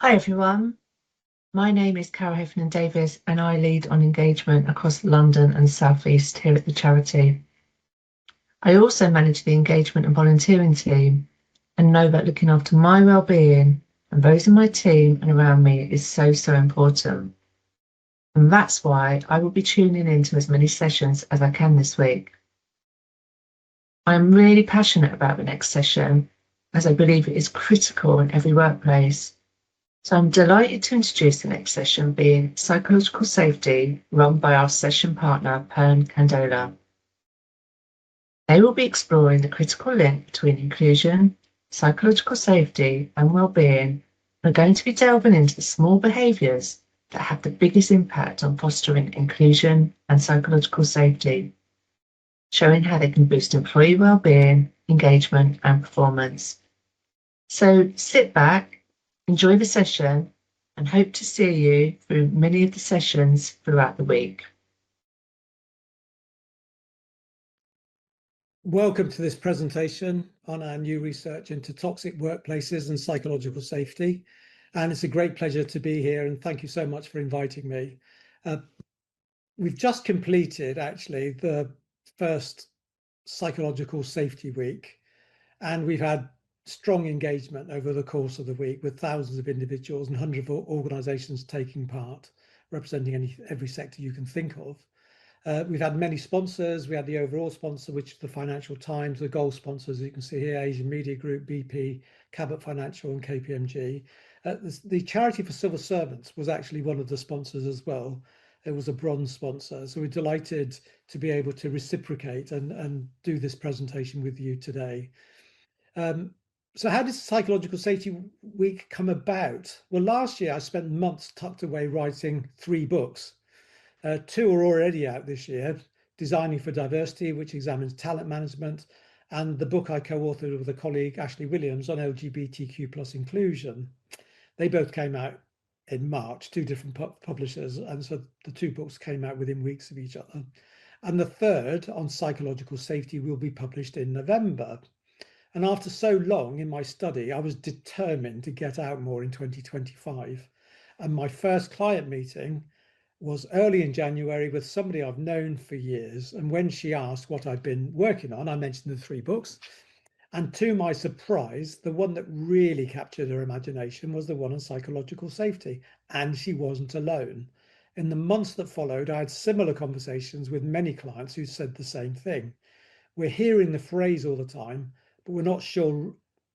Hi everyone, my name is Cara Heffernan Davis and I lead on engagement across London and South East here at the charity. I also manage the engagement and volunteering team and know that looking after my well-being and those in my team and around me is so important. And that's why I will be tuning in to as many sessions as I can this week. I'm really passionate about the next session as I believe it is critical in every workplace. So I'm delighted to introduce the next session being Psychological Safety, run by our session partner, Pearn Kandola. They will be exploring the critical link between inclusion, psychological safety and well-being, and are going to be delving into the small behaviours that have the biggest impact on fostering inclusion and psychological safety, showing how they can boost employee well-being, engagement and performance. So sit back, enjoy the session, and hope to see you through many of the sessions throughout the week. Welcome to this presentation on our new research into toxic workplaces and psychological safety. And it's a great pleasure to be here, and thank you so much for inviting me. We've just completed actually the first psychological safety week, and we've had strong engagement over the course of the week with thousands of individuals and hundreds of organisations taking part, representing every sector you can think of. We've had many sponsors. We had the overall sponsor, which is the Financial Times, the gold sponsors, you can see here, Asian Media Group, BP, Cabot Financial and KPMG. The Charity for Civil Servants was actually one of the sponsors as well. It was a bronze sponsor. So we're delighted to be able to reciprocate and do this presentation with you today. So how did Psychological Safety Week come about? Well, last year I spent months tucked away writing 3 books. 2 are already out this year, Designing for Diversity, which examines talent management, and the book I co-authored with a colleague, Ashley Williams, on LGBTQ plus inclusion. They both came out in March, 2 different publishers, and so the 2 books came out within weeks of each other. And the third, on psychological safety, will be published in November. And after so long in my study, I was determined to get out more in 2025. And my first client meeting was early in January with somebody I've known for years. And when she asked what I'd been working on, I mentioned the 3 books. And to my surprise, the one that really captured her imagination was the one on psychological safety. And she wasn't alone. In the months that followed, I had similar conversations with many clients who said the same thing. We're hearing the phrase all the time, but we're not sure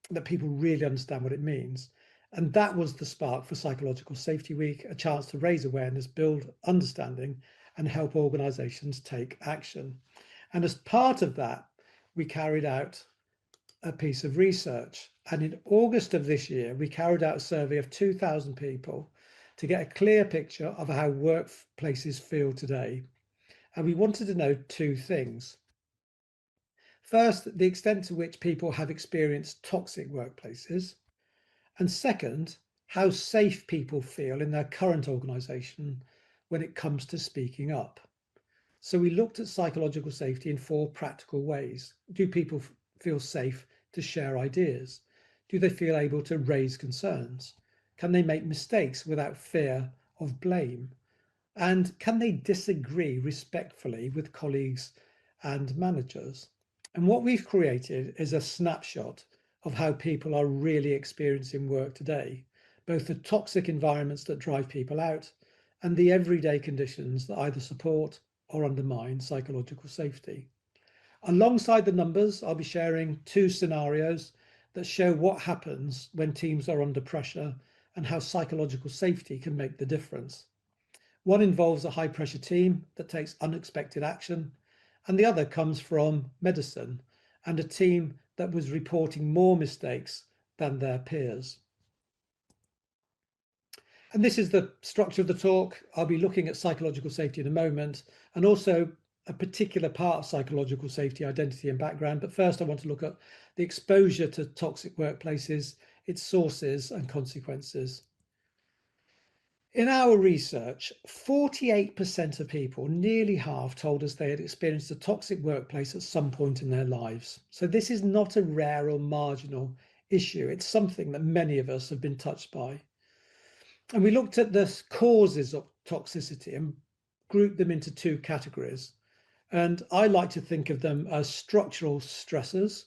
that people really understand what it means. And that was the spark for Psychological Safety Week, a chance to raise awareness, build understanding, and help organisations take action. And as part of that, we carried out a piece of research. And in August of this year, we carried out a survey of 2,000 people to get a clear picture of how workplaces feel today. And we wanted to know 2 things. First, the extent to which people have experienced toxic workplaces. And second, how safe people feel in their current organisation when it comes to speaking up. So we looked at psychological safety in 4 practical ways. Do people feel safe to share ideas? Do they feel able to raise concerns? Can they make mistakes without fear of blame? And can they disagree respectfully with colleagues and managers? And what we've created is a snapshot of how people are really experiencing work today, both the toxic environments that drive people out and the everyday conditions that either support or undermine psychological safety. Alongside the numbers, I'll be sharing 2 scenarios that show what happens when teams are under pressure and how psychological safety can make the difference. One involves a high pressure team that takes unexpected action, and the other comes from medicine and a team that was reporting more mistakes than their peers. And this is the structure of the talk. I'll be looking at psychological safety in a moment, and also a particular part of psychological safety, identity and background. But first, I want to look at the exposure to toxic workplaces, its sources and consequences. In our research, 48% of people, nearly half, told us they had experienced a toxic workplace at some point in their lives. So this is not a rare or marginal issue. It's something that many of us have been touched by. And we looked at the causes of toxicity and grouped them into two categories. And I like to think of them as structural stressors,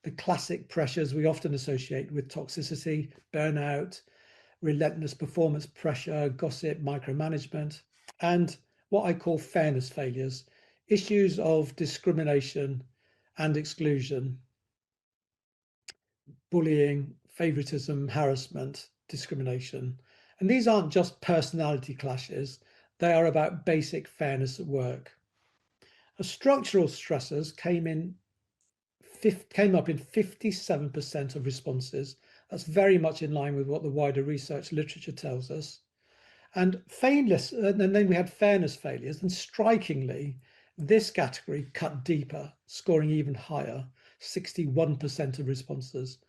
the classic pressures we often associate with toxicity, burnout, relentless performance pressure, gossip, micromanagement, and what I call fairness failures, issues of discrimination and exclusion, bullying, favoritism, harassment, discrimination. And these aren't just personality clashes, they are about basic fairness at work. Structural stressors came up in 57% of responses. That's very much in line with what the wider research literature tells us. And then we had fairness failures, and strikingly, this category cut deeper, scoring even higher, 61% of responses.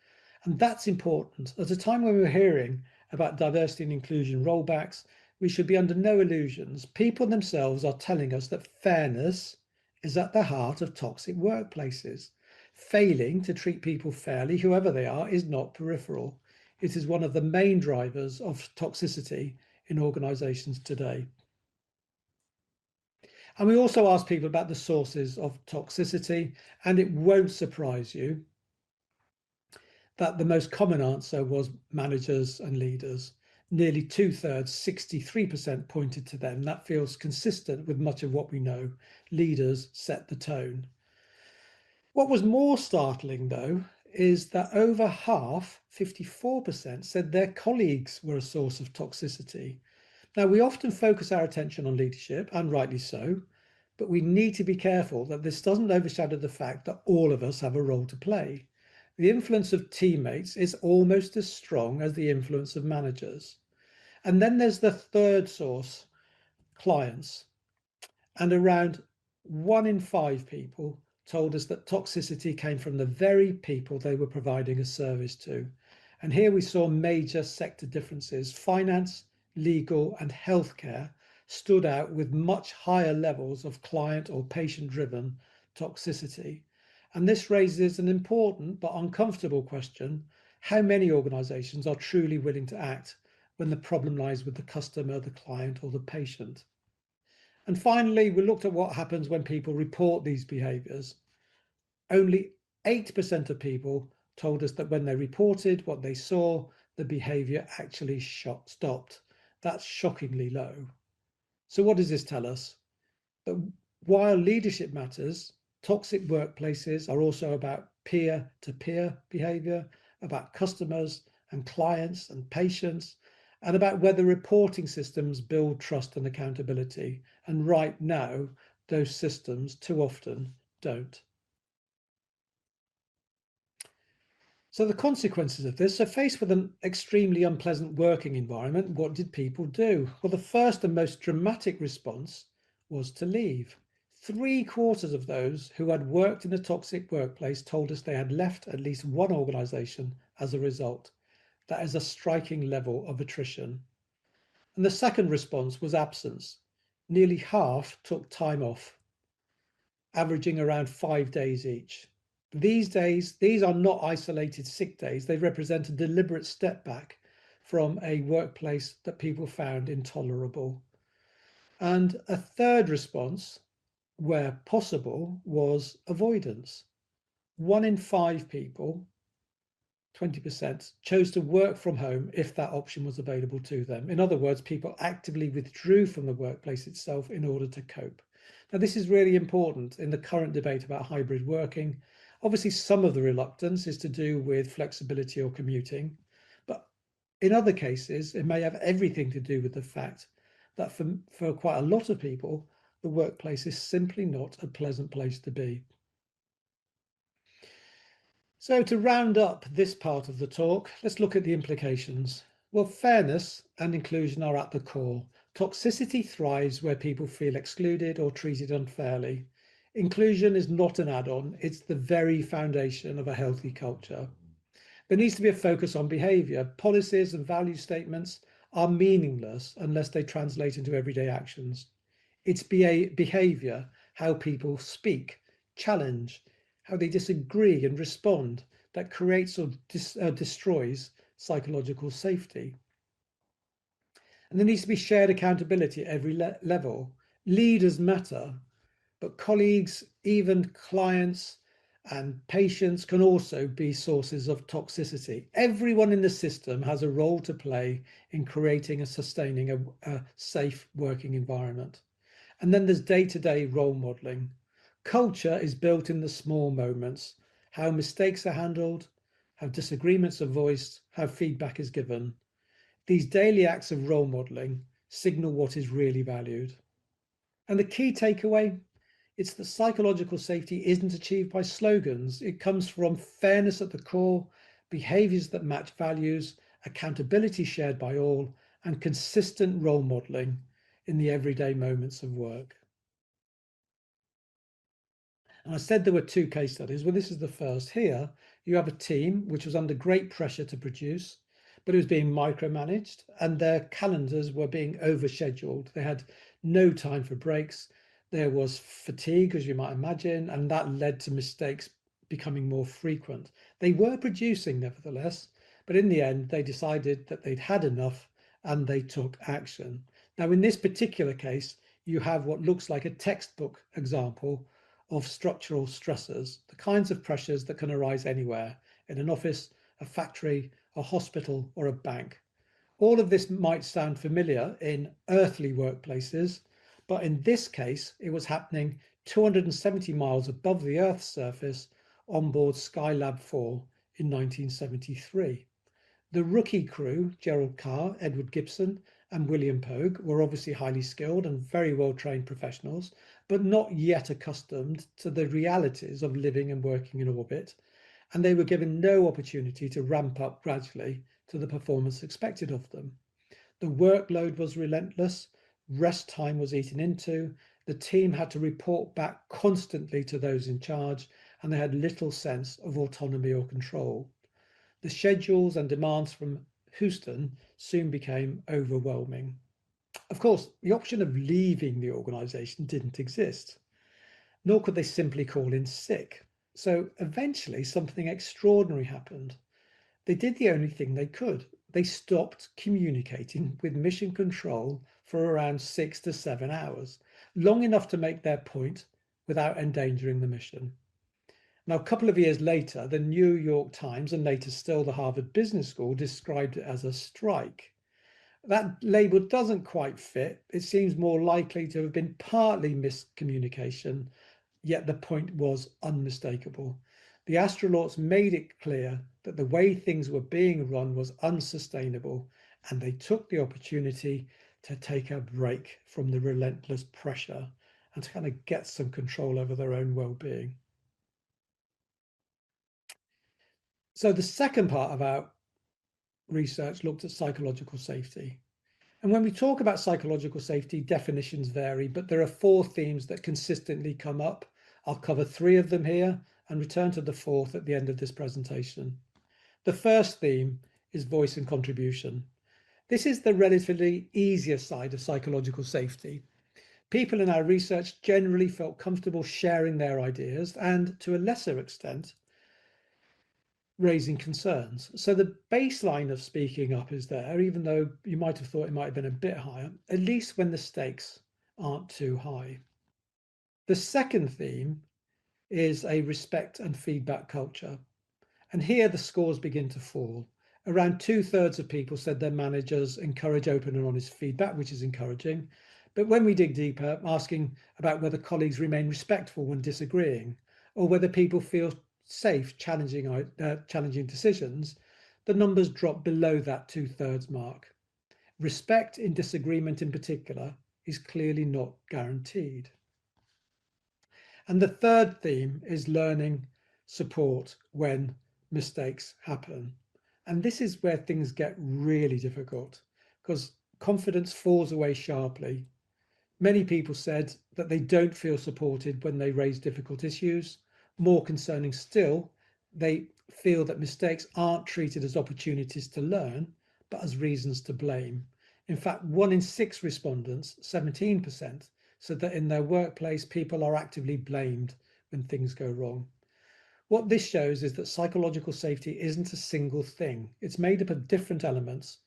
And that's important. At a time when we're hearing about diversity and inclusion rollbacks, we should be under no illusions. People themselves are telling us that fairness is at the heart of toxic workplaces. Failing to treat people fairly, whoever they are, is not peripheral. It is one of the main drivers of toxicity in organizations today. And we also asked people about the sources of toxicity, and it won't surprise you that the most common answer was managers and leaders. Nearly 2/3, 63% pointed to them. That feels consistent with much of what we know. Leaders set the tone. What was more startling, though, is that over half, 54%, said their colleagues were a source of toxicity. Now, we often focus our attention on leadership, and rightly so, but we need to be careful that this doesn't overshadow the fact that all of us have a role to play. The influence of teammates is almost as strong as the influence of managers. And then there's the third source, clients. And around 1 in 5 people told us that toxicity came from the very people they were providing a service to. And here we saw major sector differences. Finance, legal, and healthcare stood out with much higher levels of client or patient-driven toxicity. And this raises an important but uncomfortable question: how many organizations are truly willing to act when the problem lies with the customer, the client, or the patient? And finally, we looked at what happens when people report these behaviours. Only 8% of people told us that when they reported what they saw, the behaviour actually stopped. That's shockingly low. So what does this tell us? That while leadership matters, toxic workplaces are also about peer-to-peer behaviour, about customers and clients and patients, and about whether reporting systems build trust and accountability. And right now, those systems too often don't. So the consequences of this, so faced with an extremely unpleasant working environment, what did people do? Well, the first and most dramatic response was to leave. 3/4 of those who had worked in a toxic workplace told us they had left at least one organisation as a result. That is a striking level of attrition. And the second response was absence. Nearly half took time off, averaging around 5 days each. These are not isolated sick days. They represent a deliberate step back from a workplace that people found intolerable. And a third response, where possible, was avoidance. 1 in 5 people, 20%, chose to work from home if that option was available to them. In other words, people actively withdrew from the workplace itself in order to cope. Now, this is really important in the current debate about hybrid working. Obviously, some of the reluctance is to do with flexibility or commuting, but in other cases, it may have everything to do with the fact that for quite a lot of people, the workplace is simply not a pleasant place to be. So to round up this part of the talk, let's look at the implications. Well, fairness and inclusion are at the core. Toxicity thrives where people feel excluded or treated unfairly. Inclusion is not an add-on, it's the very foundation of a healthy culture. There needs to be a focus on behaviour. Policies and value statements are meaningless unless they translate into everyday actions. It's behaviour, how people speak, challenge, how they disagree and respond, that creates or destroys psychological safety. And there needs to be shared accountability at every level. Leaders matter, but colleagues, even clients and patients can also be sources of toxicity. Everyone in the system has a role to play in creating and sustaining a safe working environment. And then there's day-to-day role modeling. Culture is built in the small moments, how mistakes are handled, how disagreements are voiced, how feedback is given. These daily acts of role modeling signal what is really valued. And the key takeaway, it's that psychological safety isn't achieved by slogans. It comes from fairness at the core, behaviours that match values, accountability shared by all, and consistent role modelling in the everyday moments of work. And I said there were two case studies. Well, this is the first. Here, you have a team which was under great pressure to produce, but it was being micromanaged and their calendars were being overscheduled. They had no time for breaks. There was fatigue, as you might imagine, and that led to mistakes becoming more frequent. They were producing, nevertheless, but in the end, they decided that they'd had enough and they took action. Now, in this particular case, you have what looks like a textbook example of structural stressors, the kinds of pressures that can arise anywhere, in an office, a factory, a hospital, or a bank. All of this might sound familiar in earthly workplaces, but in this case, it was happening 270 miles above the Earth's surface on board Skylab 4 in 1973. The rookie crew, Gerald Carr, Edward Gibson, and William Pogue, were obviously highly skilled and very well trained professionals, but not yet accustomed to the realities of living and working in orbit, and they were given no opportunity to ramp up gradually to the performance expected of them. The workload was relentless, rest time was eaten into, the team had to report back constantly to those in charge, and they had little sense of autonomy or control. The schedules and demands from Houston soon became overwhelming. Of course, the option of leaving the organisation didn't exist, nor could they simply call in sick. So eventually something extraordinary happened. They did the only thing they could. They stopped communicating with mission control for around 6 to 7 hours, long enough to make their point without endangering the mission. Now, a couple of years later, the New York Times and later still the Harvard Business School described it as a strike. That label doesn't quite fit. It seems more likely to have been partly miscommunication, yet the point was unmistakable. The astronauts made it clear that the way things were being run was unsustainable, and they took the opportunity to take a break from the relentless pressure and to kind of get some control over their own well-being. So the second part of our research looked at psychological safety. And when we talk about psychological safety, definitions vary, but there are 4 themes that consistently come up. I'll cover 3 of them here and return to the 4th at the end of this presentation. The first theme is voice and contribution. This is the relatively easier side of psychological safety. People in our research generally felt comfortable sharing their ideas and, to a lesser extent, raising concerns. So the baseline of speaking up is there, even though you might have thought it might have been a bit higher, at least when the stakes aren't too high. The second theme is a respect and feedback culture. And here the scores begin to fall. Around 2/3 of people said their managers encourage open and honest feedback, which is encouraging. But when we dig deeper, asking about whether colleagues remain respectful when disagreeing, or whether people feel safe challenging decisions, the numbers drop below that 2/3 mark. Respect in disagreement in particular is clearly not guaranteed. And the third theme is learning support when mistakes happen. And this is where things get really difficult because confidence falls away sharply. Many people said that they don't feel supported when they raise difficult issues. More concerning still, they feel that mistakes aren't treated as opportunities to learn, but as reasons to blame. In fact, 1 in 6 respondents, 17%, said that in their workplace, people are actively blamed when things go wrong. What this shows is that psychological safety isn't a single thing. It's made up of different elements,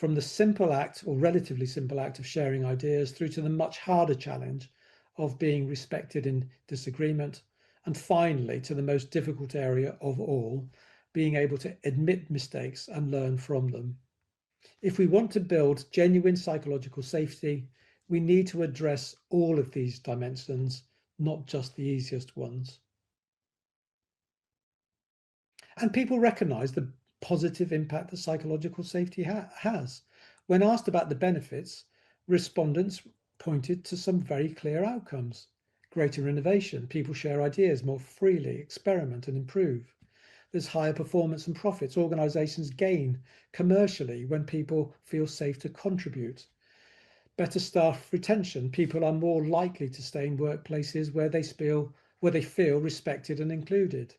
from the simple act or relatively simple act of sharing ideas through to the much harder challenge of being respected in disagreement, and finally to the most difficult area of all, being able to admit mistakes and learn from them. If we want to build genuine psychological safety, we need to address all of these dimensions, not just the easiest ones. And people recognise the positive impact that psychological safety has. When asked about the benefits, respondents pointed to some very clear outcomes. Greater innovation, people share ideas more freely, experiment and improve. There's higher performance and profits. Organisations gain commercially when people feel safe to contribute. Better staff retention. People are more likely to stay in workplaces where they feel respected and included.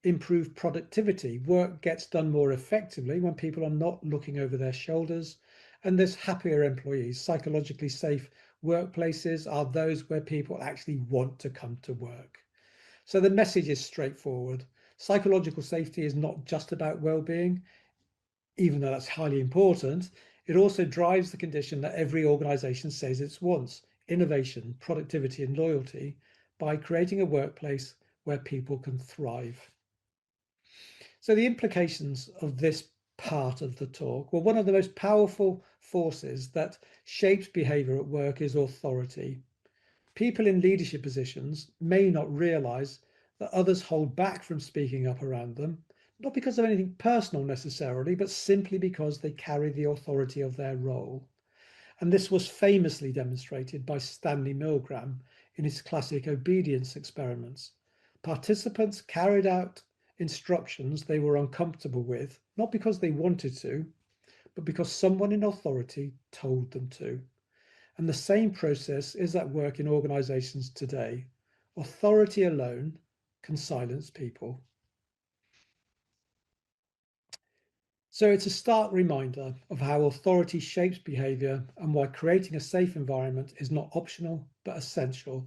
Improved productivity. Work gets done more effectively when people are not looking over their shoulders, and there's happier employees. Psychologically safe workplaces are those where people actually want to come to work. So the message is straightforward. Psychological safety is not just about well-being, even though that's highly important. It also drives the condition that every organisation says it wants: innovation, productivity and loyalty, by creating a workplace where people can thrive. So the implications of this part of the talk, well, one of the most powerful forces that shapes behaviour at work is authority. People in leadership positions may not realise that others hold back from speaking up around them, not because of anything personal necessarily, but simply because they carry the authority of their role. And this was famously demonstrated by Stanley Milgram in his classic obedience experiments. Participants carried out instructions they were uncomfortable with, not because they wanted to, but because someone in authority told them to. And the same process is at work in organisations today. Authority alone can silence people. So it's a stark reminder of how authority shapes behaviour and why creating a safe environment is not optional, but essential.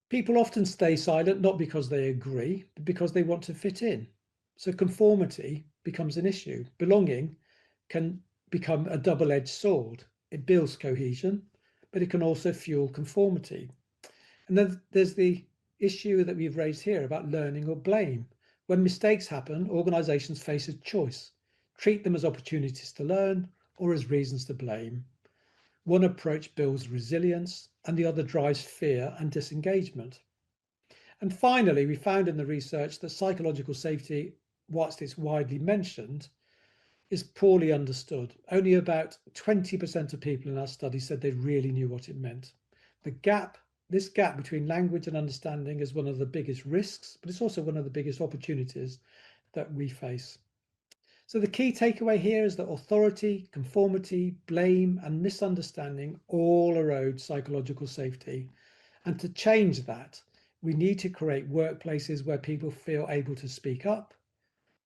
People often stay silent, not because they agree, but because they want to fit in. So conformity becomes an issue. Belonging can become a double-edged sword. It builds cohesion, but it can also fuel conformity. And then there's the issue that we've raised here about learning or blame. When mistakes happen, organisations face a choice: treat them as opportunities to learn or as reasons to blame. One approach builds resilience and the other drives fear and disengagement. And finally, we found in the research that psychological safety, whilst it's widely mentioned, is poorly understood. Only about 20% of people in our study said they really knew what it meant. This gap between language and understanding is one of the biggest risks, but it's also one of the biggest opportunities that we face. So the key takeaway here is that authority, conformity, blame, and misunderstanding all erode psychological safety. And to change that, we need to create workplaces where people feel able to speak up,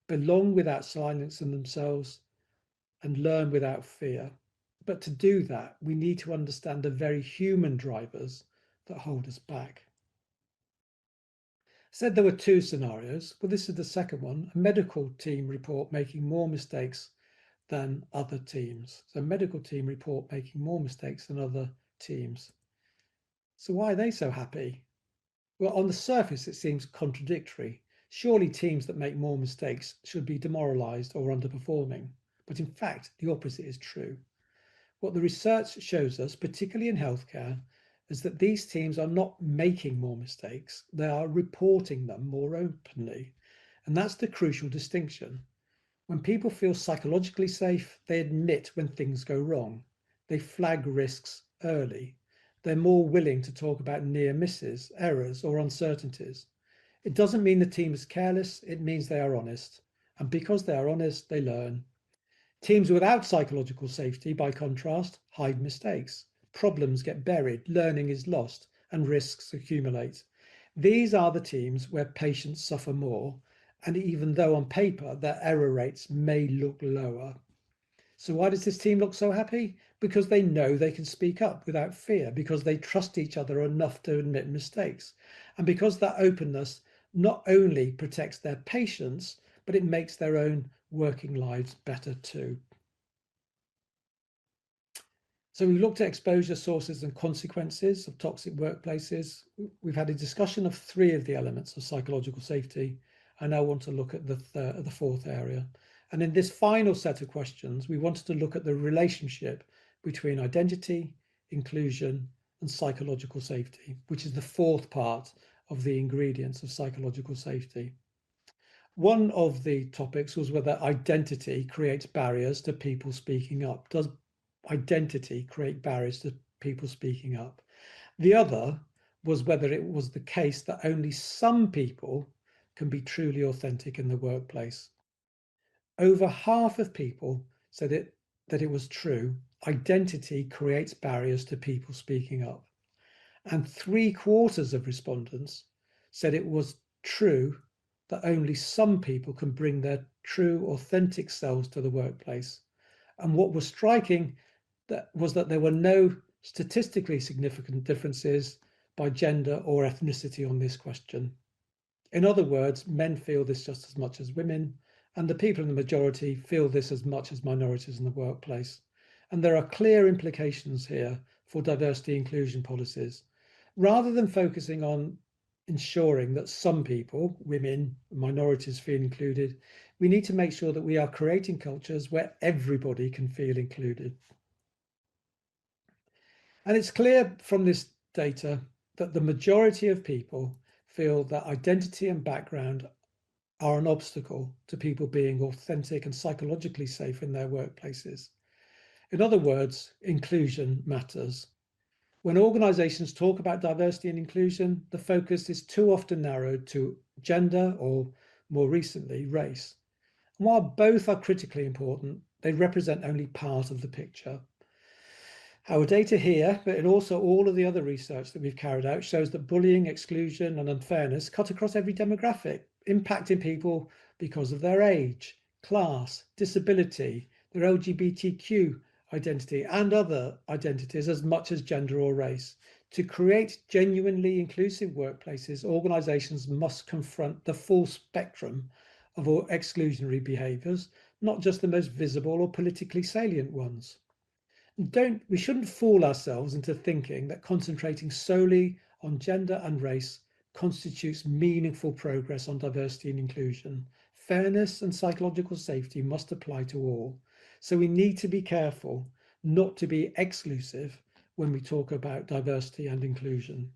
belong without silencing themselves, and learn without fear. But to do that, we need to understand the very human drivers that hold us back. I said there were two scenarios. Well, this is the second one. A medical team report making more mistakes than other teams. So medical team report making more mistakes than other teams. So why are they so happy? Well, on the surface, it seems contradictory. Surely teams that make more mistakes should be demoralized or underperforming. But in fact, the opposite is true. What the research shows us, particularly in healthcare, is that these teams are not making more mistakes, they are reporting them more openly. And that's the crucial distinction. When people feel psychologically safe, they admit when things go wrong. They flag risks early. They're more willing to talk about near misses, errors, or uncertainties. It doesn't mean the team is careless, it means they are honest. And because they are honest, they learn. Teams without psychological safety, by contrast, hide mistakes. Problems get buried, learning is lost, and risks accumulate. These are the teams where patients suffer more, and even though on paper their error rates may look lower. So why does this team look so happy? Because they know they can speak up without fear, because they trust each other enough to admit mistakes, and because that openness not only protects their patients, but it makes their own working lives better too. So we've looked at exposure, sources and consequences of toxic workplaces. We've had a discussion of 3 of the elements of psychological safety. I now want to look at the 4th area. And in this final set of questions, we wanted to look at the relationship between identity, inclusion and psychological safety, which is the 4th part of the ingredients of psychological safety. One of the topics was whether identity creates barriers to people speaking up. Does identity create barriers to people speaking up? The other was whether it was the case that only some people can be truly authentic in the workplace. Over half of people said that it was true. Identity creates barriers to people speaking up. And 3/4 of respondents said it was true that only some people can bring their true, authentic selves to the workplace. And what was striking was that there were no statistically significant differences by gender or ethnicity on this question. In other words, men feel this just as much as women, and the people in the majority feel this as much as minorities in the workplace. And there are clear implications here for diversity inclusion policies. Rather than focusing on ensuring that some people, women, minorities feel included, we need to make sure that we are creating cultures where everybody can feel included. And it's clear from this data that the majority of people feel that identity and background are an obstacle to people being authentic and psychologically safe in their workplaces. In other words, inclusion matters. When organizations talk about diversity and inclusion, the focus is too often narrowed to gender or, more recently, race. And while both are critically important, they represent only part of the picture. Our data here, but in also all of the other research that we've carried out, shows that bullying, exclusion and unfairness cut across every demographic, impacting people because of their age, class, disability, their LGBTQ identity and other identities as much as gender or race. To create genuinely inclusive workplaces, organizations must confront the full spectrum of exclusionary behaviours, not just the most visible or politically salient ones. We shouldn't fool ourselves into thinking that concentrating solely on gender and race constitutes meaningful progress on diversity and inclusion. Fairness and psychological safety must apply to all. So we need to be careful not to be exclusive when we talk about diversity and inclusion.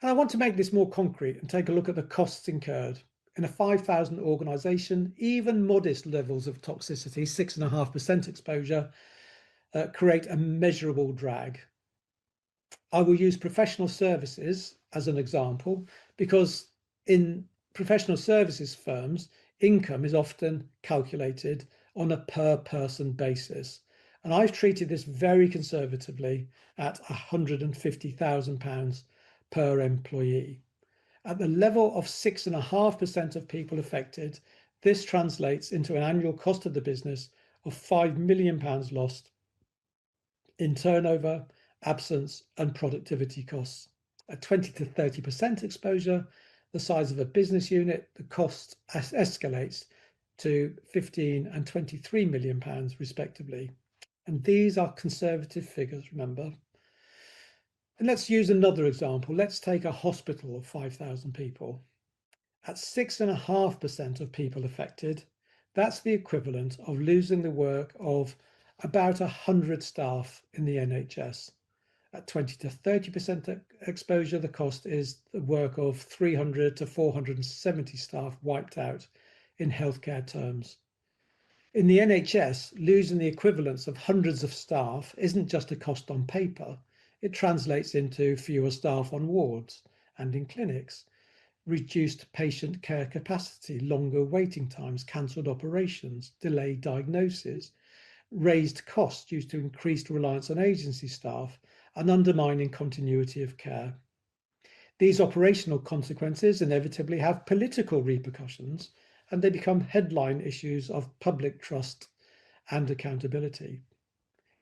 And I want to make this more concrete and take a look at the costs incurred. In a 5,000 organisation, even modest levels of toxicity, 6.5% exposure, create a measurable drag. I will use professional services as an example because in professional services firms, income is often calculated on a per person basis. And I've treated this very conservatively at £150,000 per employee. At the level of 6.5% of people affected, this translates into an annual cost of the business of £5 million lost in turnover, absence, and productivity costs. At 20 to 30% exposure, the size of a business unit, the cost escalates to 15 and 23 million pounds respectively. And these are conservative figures, remember. And let's use another example. Let's take a hospital of 5,000 people. At 6.5% of people affected, that's the equivalent of losing the work of about 100 staff in the NHS. At 20 to 30% exposure, the cost is the work of 300 to 470 staff wiped out in healthcare terms. In the NHS, losing the equivalence of hundreds of staff isn't just a cost on paper. It translates into fewer staff on wards and in clinics, reduced patient care capacity, longer waiting times, cancelled operations, delayed diagnoses, raised costs due to increased reliance on agency staff, and undermining continuity of care. These operational consequences inevitably have political repercussions, and they become headline issues of public trust and accountability.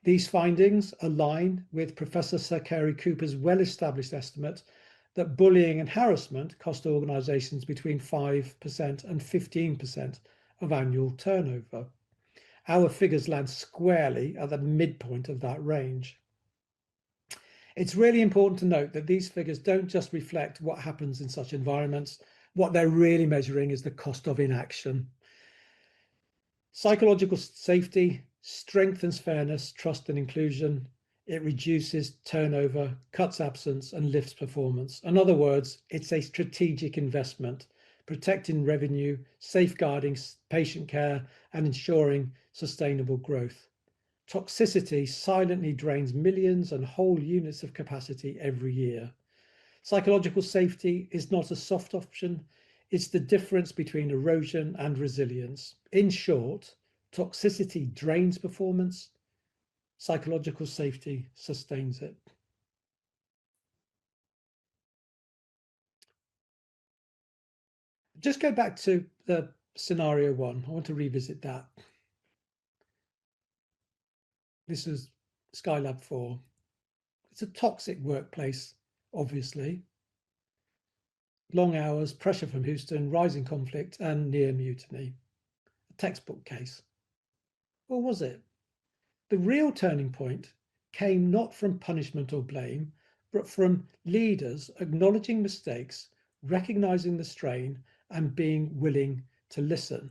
These findings align with Professor Sir Cary Cooper's well-established estimate that bullying and harassment cost organisations between 5% and 15% of annual turnover. Our figures land squarely at the midpoint of that range. It's really important to note that these figures don't just reflect what happens in such environments. What they're really measuring is the cost of inaction. Psychological safety strengthens fairness, trust and inclusion. It reduces turnover, cuts absence and lifts performance. In other words, it's a strategic investment, protecting revenue, safeguarding patient care and ensuring sustainable growth. Toxicity silently drains millions and whole units of capacity every year. Psychological safety is not a soft option. It's the difference between erosion and resilience. In short, toxicity drains performance. Psychological safety sustains it. Just go back to the scenario 1. I want to revisit that. This is Skylab 4. It's a toxic workplace, obviously. Long hours, pressure from Houston, rising conflict, and near mutiny. A textbook case. Or was it? The real turning point came not from punishment or blame, but from leaders acknowledging mistakes, recognizing the strain, and being willing to listen.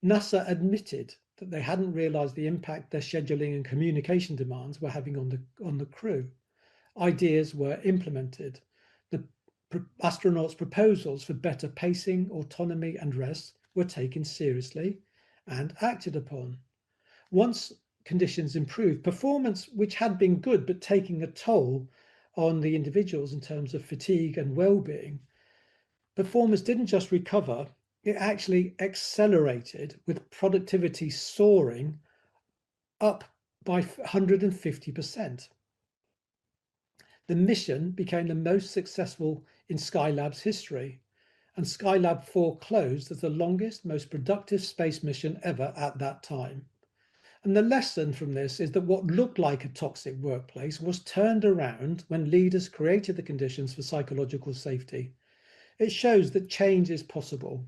NASA admitted that they hadn't realized the impact their scheduling and communication demands were having on the crew. Ideas were implemented. The astronauts' proposals for better pacing, autonomy, and rest were taken seriously and acted upon. Once conditions improved, performance, which had been good but taking a toll on the individuals in terms of fatigue and well-being, performance didn't just recover, it actually accelerated, with productivity soaring up by 150%. The mission became the most successful in Skylab's history, and Skylab 4 closed as the longest, most productive space mission ever at that time. And the lesson from this is that what looked like a toxic workplace was turned around when leaders created the conditions for psychological safety. It shows that change is possible,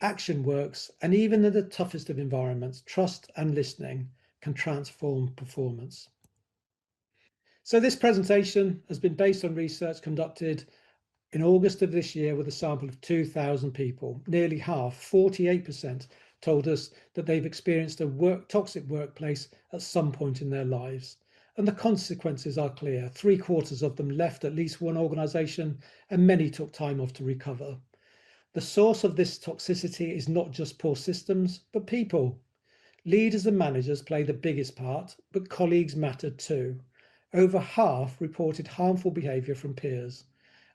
action works, and even in the toughest of environments, trust and listening can transform performance. So this presentation has been based on research conducted in August of this year with a sample of 2,000 people. Nearly half, 48%, told us that they've experienced a toxic workplace at some point in their lives. And the consequences are clear. 3/4 of them left at least one organisation, and many took time off to recover. The source of this toxicity is not just poor systems, but people. Leaders and managers play the biggest part, but colleagues matter too. Over half reported harmful behaviour from peers.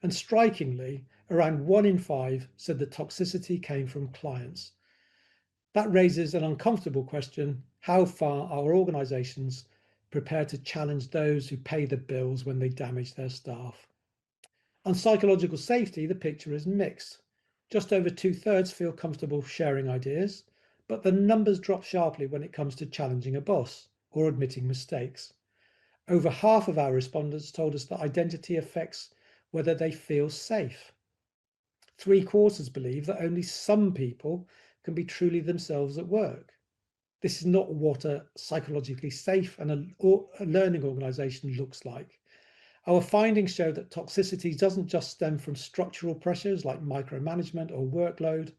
And strikingly, around 1 in 5 said the toxicity came from clients. That raises an uncomfortable question: how far are organisations prepared to challenge those who pay the bills when they damage their staff? On psychological safety, the picture is mixed. Just over 2/3 feel comfortable sharing ideas, but the numbers drop sharply when it comes to challenging a boss or admitting mistakes. Over half of our respondents told us that identity affects whether they feel safe. 3/4 believe that only some people can be truly themselves at work. This is not what a psychologically safe and a learning organisation looks like. Our findings show that toxicity doesn't just stem from structural pressures like micromanagement or workload.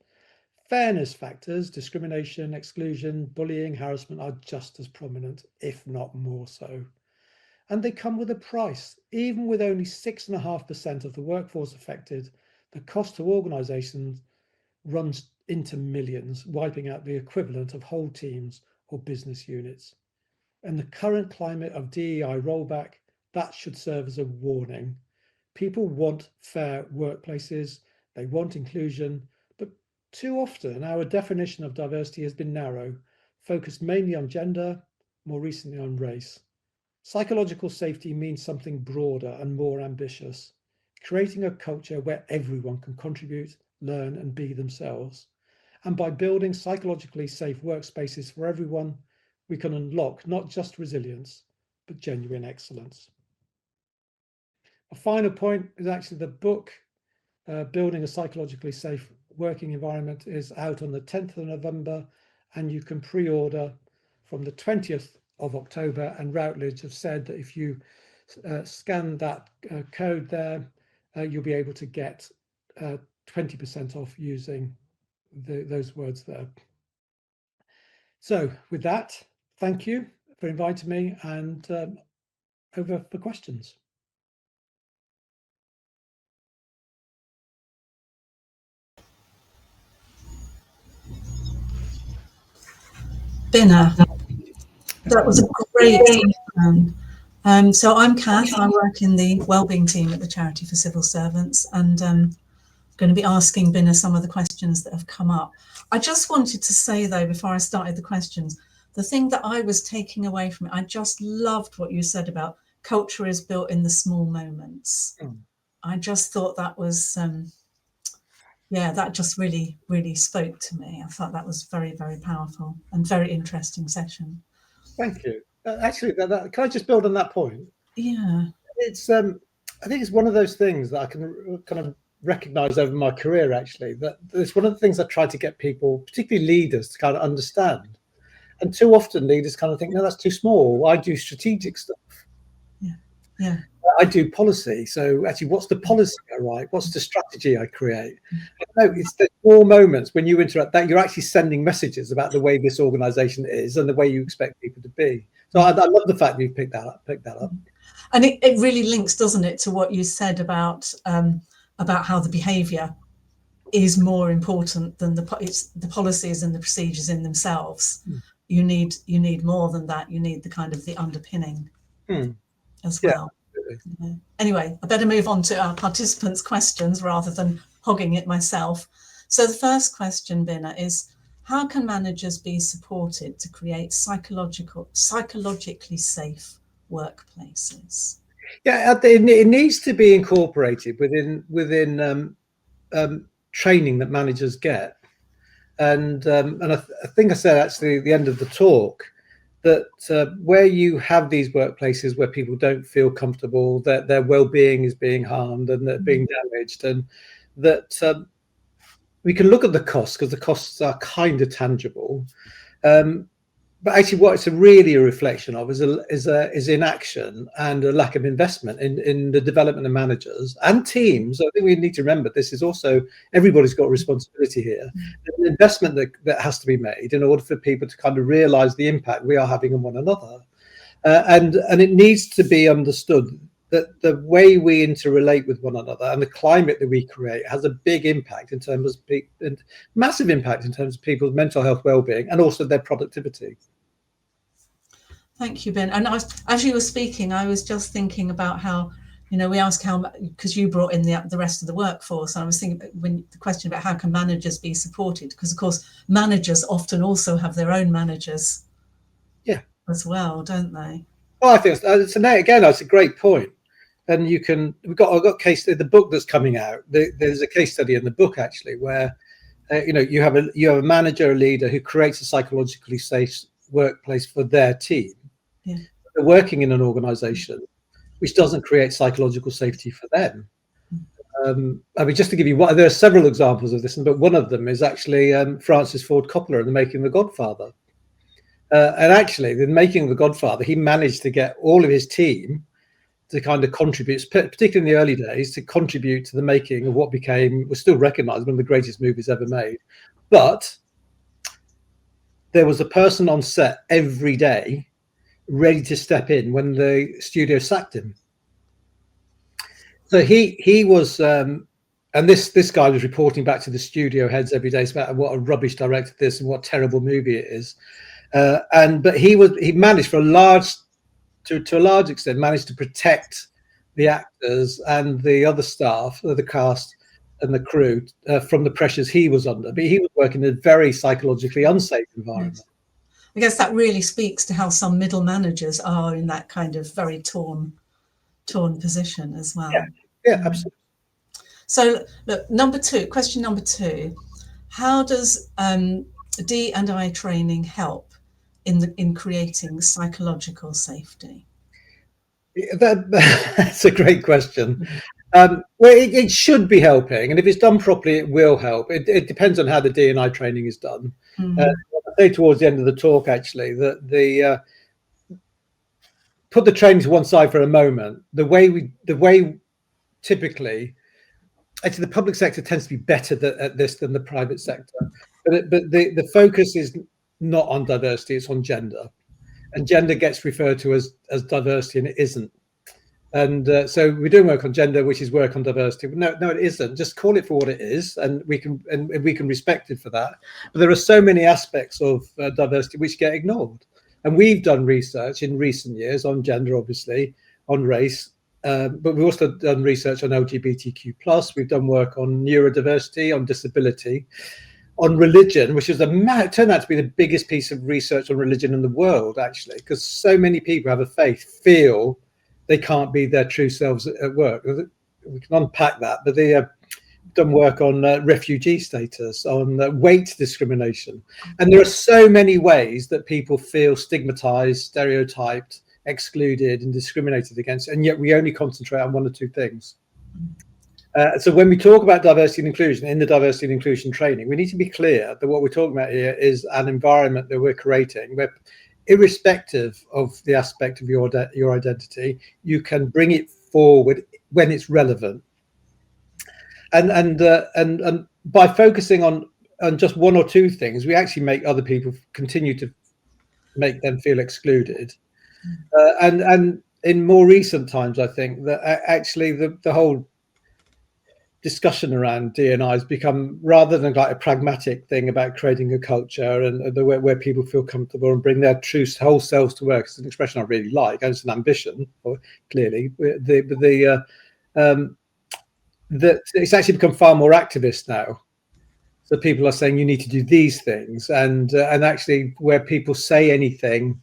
Fairness factors, discrimination, exclusion, bullying, harassment are just as prominent, if not more so. And they come with a price. Even with only 6.5% of the workforce affected, the cost to organisations runs into millions, wiping out the equivalent of whole teams or business units. In the current climate of DEI rollback, that should serve as a warning. People want fair workplaces, they want inclusion, but too often our definition of diversity has been narrow, focused mainly on gender, more recently on race. Psychological safety means something broader and more ambitious, creating a culture where everyone can contribute, learn, and be themselves. And by building psychologically safe workspaces for everyone, we can unlock not just resilience, but genuine excellence. A final point is actually the book, Building a Psychologically Safe Working Environment, is out on the 10th of November, and you can pre-order from the 20th of October. And Routledge have said that if you scan that code there, you'll be able to get 20% off using those words there. So with that, thank you for inviting me, and over for questions. Binna, that was a great background. So I'm Kath, I work in the wellbeing team at the Charity for Civil Servants, and I'm going to be asking Binna some of the questions that have come up. I just wanted to say though, before I started the questions, the thing that I was taking away from it, I just loved what you said about culture is built in the small moments. I just thought that was, yeah, that just really, really spoke to me. I thought that was very, very powerful and very interesting session. Thank you. Actually, can I just build on that point? Yeah. It's I think it's one of those things that I can kind of recognize over my career, actually, that it's one of the things I try to get people, particularly leaders, to kind of understand. And too often leaders kind of think, no, that's too small. I do strategic stuff. Yeah. I do policy. So actually, what's the policy I write? What's the strategy I create? No, it's the small moments when you interact that you're actually sending messages about the way this organization is and the way you expect people to be. So I love the fact that you've picked that up. And it really links, doesn't it, to what you said about how the behaviour is more important than the policies and the procedures in themselves. You need more than that. You need the kind of the underpinning as well. Yeah. Anyway, I better move on to our participants' questions rather than hogging it myself. So the first question, Binna, is how can managers be supported to create psychologically safe workplaces? Yeah, it needs to be incorporated within training that managers get, and I think I said actually at the end of the talk that where you have these workplaces where people don't feel comfortable, that their well-being is being harmed and they're being damaged, and that we can look at the costs, because the costs are kind of tangible. But actually, what it's really a reflection of is inaction and a lack of investment in the development of managers and teams. I think we need to remember this is also, everybody's got a responsibility here. There's an investment that has to be made in order for people to kind of realise the impact we are having on one another, and it needs to be understood that the way we interrelate with one another and the climate that we create has a big impact in terms of massive impact in terms of people's mental health, well-being, and also their productivity. Thank you, Ben. And as you were speaking, I was just thinking about how, we ask how, because you brought in the rest of the workforce. And I was thinking when the question about how can managers be supported, because of course managers often also have their own managers, as well, don't they? Well, I think so. Now again, that's a great point. And I've got case the book that's coming out. There's a case study in the book actually where you have a manager, a leader who creates a psychologically safe workplace for their team. Yeah. They're working in an organization which doesn't create psychological safety for them. I mean, just to give you there are several examples of this, but one of them is actually Francis Ford Coppola in The Making of the Godfather. And actually, in The Making of the Godfather, he managed to get all of his team to kind of contribute, particularly in the early days, to contribute to the making of what was still recognized one of the greatest movies ever made. But there was a person on set every day ready to step in when the studio sacked him. So he was, and this guy was reporting back to the studio heads every day about what a rubbish director this and what a terrible movie it is. But he managed to a large extent managed to protect the actors and the other staff, the cast and the crew from the pressures he was under. But he was working in a very psychologically unsafe environment. Yes. I guess that really speaks to how some middle managers are in that kind of very torn position as well. Yeah, absolutely. So look, question number two, how does D&I training help in creating psychological safety? That's a great question. Well, it should be helping, and if it's done properly, it will help. It depends on how the D&I training is done. I say towards the end of the talk, actually, that the put the training to one side for a moment. The way typically, actually, the public sector tends to be better at this than the private sector, but the focus is not on diversity; it's on gender, and gender gets referred to as diversity, and it isn't. And so we're doing work on gender, which is work on diversity. No, it isn't. Just call it for what it is, and we can respect it for that. But there are so many aspects of diversity which get ignored. And we've done research in recent years on gender, obviously, on race, but we've also done research on LGBTQ+. We've done work on neurodiversity, on disability, on religion, which is turned out to be the biggest piece of research on religion in the world, actually, because so many people have a faith, feel they can't be their true selves at work. We can unpack that, but they have done work on refugee status, on weight discrimination. And there are so many ways that people feel stigmatized, stereotyped, excluded and discriminated against, and yet we only concentrate on one or two things. So when we talk about diversity and inclusion in the diversity and inclusion training, we need to be clear that what we're talking about here is an environment that we're creating where, irrespective of the aspect of your identity, you can bring it forward when it's relevant. And by focusing on just one or two things, we actually make other people continue to make them feel excluded. And in more recent times, I think that actually the whole discussion around D&I has become, rather than like a pragmatic thing about creating a culture and the way where people feel comfortable and bring their true whole selves to work. It's an expression I really like, and it's an ambition, clearly. That it's actually become far more activist now. So people are saying you need to do these things, and actually where people say anything,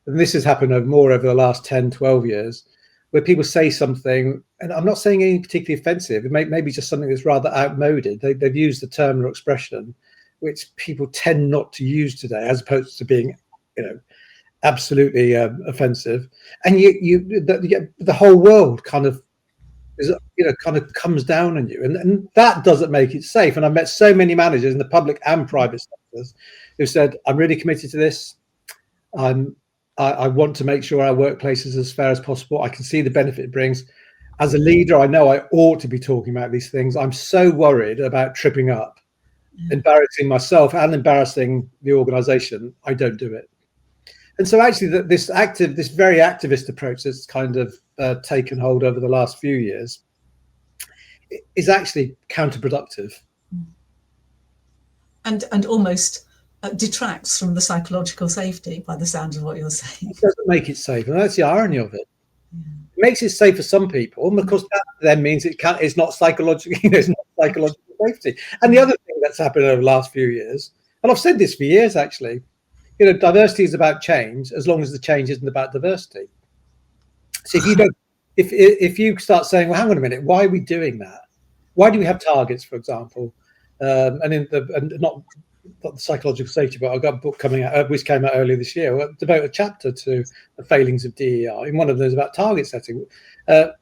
and this has happened more over the last 10, 12 years, where people say something, and I'm not saying anything particularly offensive, it may be just something that's rather outmoded. They've used the term or expression which people tend not to use today, as opposed to being, absolutely offensive. And the whole world kind of is, kind of comes down on you, and that doesn't make it safe. And I've met so many managers in the public and private sectors who said, I'm really committed to this. I want to make sure our workplace is as fair as possible. I can see the benefit it brings. As a leader, I know I ought to be talking about these things. I'm so worried about tripping up, embarrassing myself and embarrassing the organization. I don't do it. And so actually this very activist approach that's kind of taken hold over the last few years is actually counterproductive. And almost detracts from the psychological safety, by the sound of what you're saying. It doesn't make it safe, and that's the irony of it. It makes it safe for some people, and because that then means it's not psychological, it's not psychological safety. And the other thing that's happened over the last few years, and I've said this for years actually, diversity is about change as long as the change isn't about diversity. So if you start saying, well, hang on a minute, why are we doing that? Why do we have targets, for example? And not the psychological safety, but I've got a book coming out, which came out earlier this year. We'll devote a chapter to the failings of DEI. And one of those about target setting. So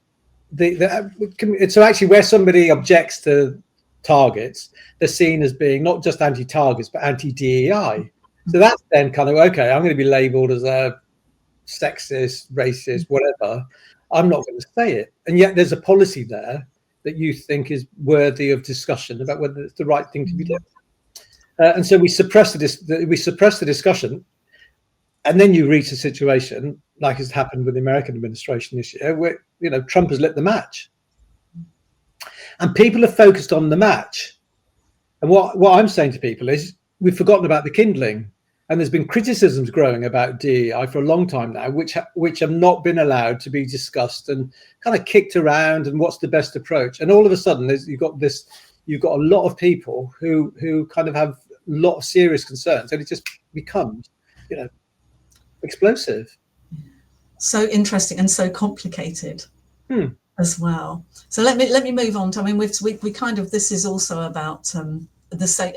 actually, where somebody objects to targets, they're seen as being not just anti-targets, but anti-DEI. So that's then kind of, okay, I'm going to be labelled as a sexist, racist, whatever. I'm not going to say it. And yet there's a policy there that you think is worthy of discussion about whether it's the right thing to be doing. And so we suppress the discussion, and then you reach a situation like has happened with the American administration this year, where Trump has lit the match, and people are focused on the match. And what I'm saying to people is, we've forgotten about the kindling, and there's been criticisms growing about DEI for a long time now, which have not been allowed to be discussed and kind of kicked around. And what's the best approach? And all of a sudden, you've got a lot of people who kind of have a lot of serious concerns, and it just becomes, explosive. So interesting and so complicated as well. So let me move on to, we kind of, this is also about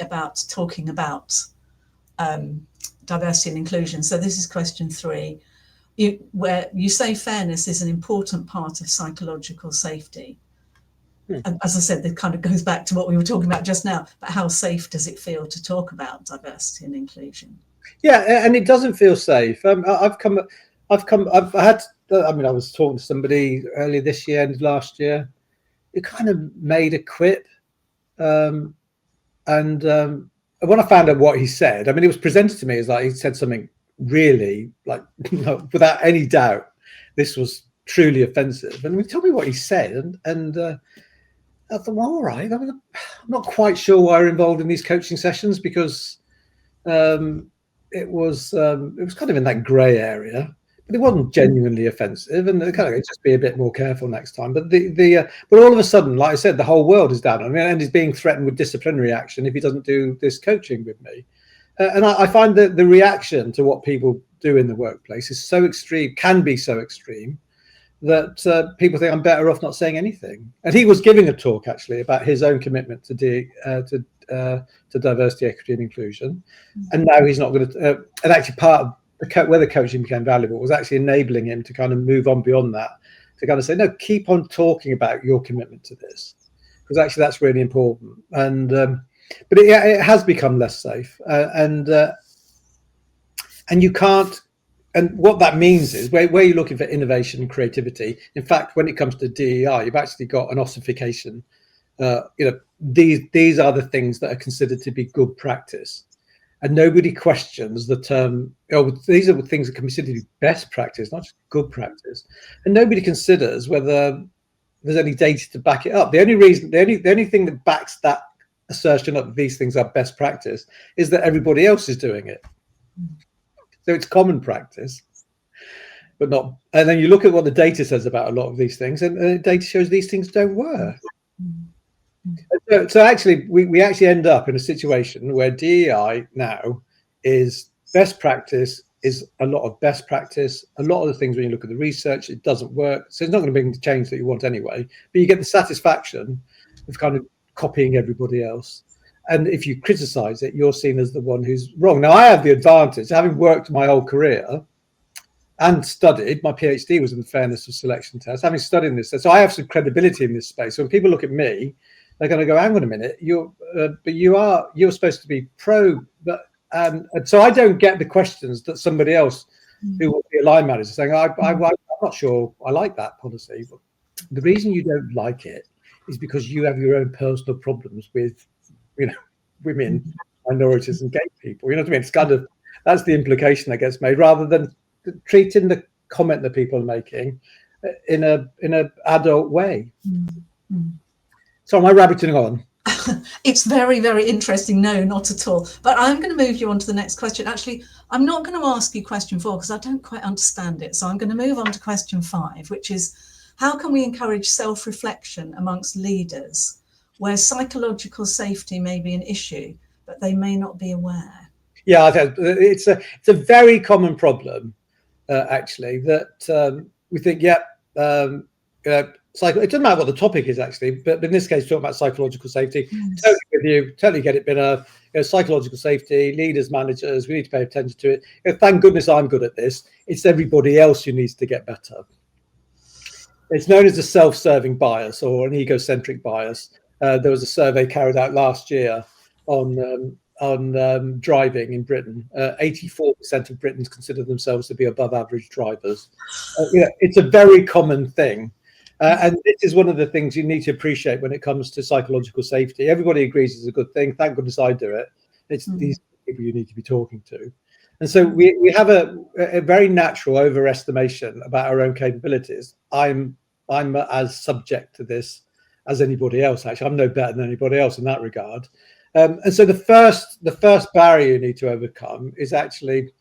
about talking about diversity and inclusion. So this is question 3. where you say fairness is an important part of psychological safety. As I said, that kind of goes back to what we were talking about just now, but how safe does it feel to talk about diversity and inclusion? Yeah, and it doesn't feel safe. I was talking to somebody earlier this year and last year. It kind of made a quip, and when I found out what he said, I mean, it was presented to me as like he said something really like without any doubt, this was truly offensive. And he told me what he said, and I thought, well, all right. I mean, I'm not quite sure why we're involved in these coaching sessions, because it was kind of in that grey area, but it wasn't genuinely offensive, and kind of just be a bit more careful next time. But but all of a sudden, like I said, the whole world is down on me, and he's being threatened with disciplinary action if he doesn't do this coaching with me. And I find that the reaction to what people do in the workplace is so extreme, can be so extreme, that people think I'm better off not saying anything. And he was giving a talk actually about his own commitment to diversity, equity, and inclusion, and now he's not going to. And actually, part of where the coaching became valuable was actually enabling him to kind of move on beyond that, to kind of say, no, keep on talking about your commitment to this, because actually that's really important. And but it has become less safe, and you can't. And what that means is where you're looking for innovation and creativity. In fact, when it comes to DEI, you've actually got an ossification. These are the things that are considered to be good practice, and nobody questions the term. These are the things that can be considered to be best practice, not just good practice. And nobody considers whether there's any data to back it up. The only thing that backs that assertion up that these things are best practice is that everybody else is doing it. So it's common practice, but not. And then you look at what the data says about a lot of these things, and the data shows these things don't work. So actually, we actually end up in a situation where DEI now is best practice, is a lot of best practice. A lot of the things, when you look at the research, it doesn't work. So it's not going to bring the change that you want anyway. But you get the satisfaction of kind of copying everybody else. And if you criticize it, you're seen as the one who's wrong. Now, I have the advantage, having worked my whole career and studied, my PhD was in the fairness of selection tests, having studied this. So I have some credibility in this space. So when people look at me, they're going to go, hang on a minute, you're supposed to be pro. And so I don't get the questions that somebody else who will be a line manager saying, I'm not sure I like that policy. But the reason you don't like it is because you have your own personal problems with women, minorities, and gay people. You know what I mean? It's kind of, that's the implication that gets made, rather than treating the comment that people are making in a adult way. So am I rabbiting on? It's very, very interesting. No, not at all. But I'm going to move you on to the next question. Actually, I'm not going to ask you question 4 because I don't quite understand it. So I'm going to move on to question 5, which is, how can we encourage self-reflection amongst leaders where psychological safety may be an issue, but they may not be aware? Yeah, it's a very common problem, actually, that we think, it doesn't matter what the topic is, actually, but in this case, talking about psychological safety. Yes. Totally with you, totally get it. Been psychological safety, leaders, managers, we need to pay attention to it. Thank goodness I'm good at this. It's everybody else who needs to get better. It's known as a self-serving bias or an egocentric bias. There was a survey carried out last year on driving in Britain. 84% of Britons consider themselves to be above average drivers. It's a very common thing. And this is one of the things you need to appreciate when it comes to psychological safety. Everybody agrees it's a good thing. Thank goodness I do it. It's these people you need to be talking to. And so we have a very natural overestimation about our own capabilities. I'm as subject to this as anybody else. Actually, I'm no better than anybody else in that regard. And so the first barrier you need to overcome is actually